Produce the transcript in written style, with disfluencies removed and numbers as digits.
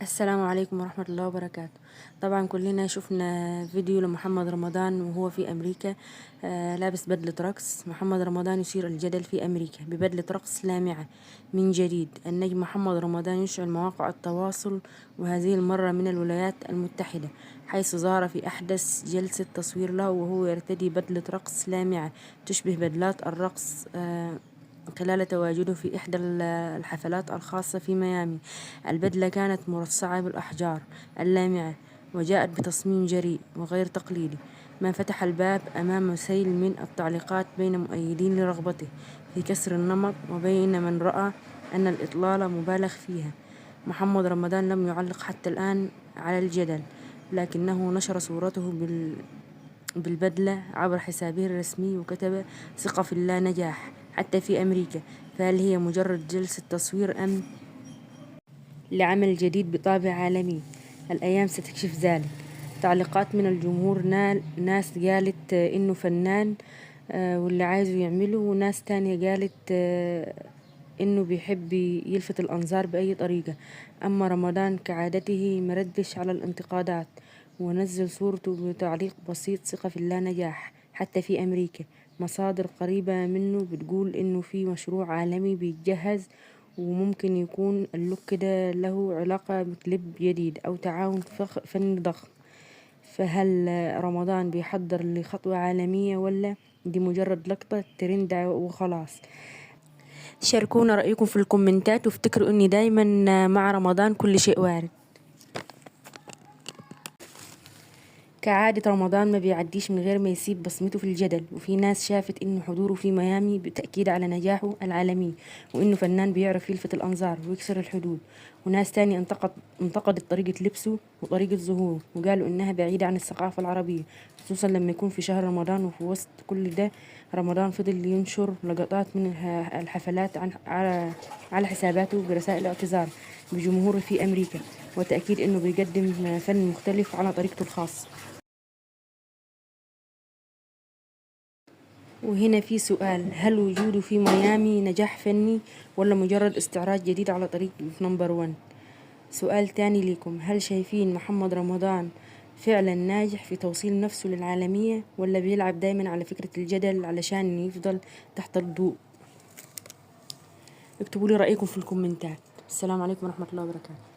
السلام عليكم ورحمة الله وبركاته. طبعا كلنا شفنا فيديو لمحمد رمضان وهو في أمريكا لابس بدلة رقص. محمد رمضان يثير الجدل في أمريكا ببدلة رقص لامعة. من جديد النجم محمد رمضان يشعل مواقع التواصل، وهذه المرة من الولايات المتحدة، حيث ظهر في أحدث جلسة تصوير له وهو يرتدي بدلة رقص لامعة تشبه بدلات الرقص خلال تواجده في إحدى الحفلات الخاصة في ميامي. البدلة كانت مرصعة بالأحجار اللامعة وجاءت بتصميم جريء وغير تقليدي، ما فتح الباب أمام سيل من التعليقات بين مؤيدين لرغبته في كسر النمط وبين من رأى أن الإطلالة مبالغ فيها. محمد رمضان لم يعلق حتى الآن على الجدل، لكنه نشر صورته بالبدلة عبر حسابه الرسمي وكتب: ثقة في الله نجاح حتى في أمريكا. فهل هي مجرد جلسة تصوير أم لعمل جديد بطابع عالمي؟ الأيام ستكشف ذلك. تعليقات من الجمهور، ناس قالت إنه فنان واللي عايزه يعمله، وناس تانية قالت إنه بيحب يلفت الأنظار بأي طريقة. أما رمضان كعادته مردش على الانتقادات ونزل صورته بتعليق بسيط: ثقة في الله نجاح حتى في أمريكا. مصادر قريبة منه بتقول إنه في مشروع عالمي بيتجهز، وممكن يكون اللوك ده له علاقة بكليب جديد أو تعاون فني ضخم. فهل رمضان بيحضر لخطوة عالمية ولا دي مجرد لقطة ترند وخلاص؟ شاركونا رأيكم في الكومنتات، وافتكروا اني دايما مع رمضان كل شيء وارد. كعادة رمضان ما بيعديش من غير ما يسيب بصمته في الجدل، وفي ناس شافت انه حضوره في ميامي بتأكيد على نجاحه العالمي وانه فنان بيعرف يلفت الانظار ويكسر الحدود، وناس تاني انتقدت طريقة لبسه وطريقة ظهوره وقالوا انها بعيدة عن الثقافة العربية، خصوصا لما يكون في شهر رمضان. وفي وسط كل ده رمضان فضل ينشر لقطات من الحفلات على حساباته برسائل اعتذار بجمهوره في أمريكا، وتأكيد انه بيقدم فن مختلف على طريقته الخاصة. وهنا في سؤال: هل وجوده في ميامي نجاح فني ولا مجرد استعراض جديد على طريق نمبر 1؟ سؤال تاني ليكم: هل شايفين محمد رمضان فعلا ناجح في توصيل نفسه للعالمية، ولا بيلعب دايما على فكرة الجدل علشان يفضل تحت الضوء؟ اكتبوا لي رأيكم في الكومنتات. السلام عليكم ورحمة الله وبركاته.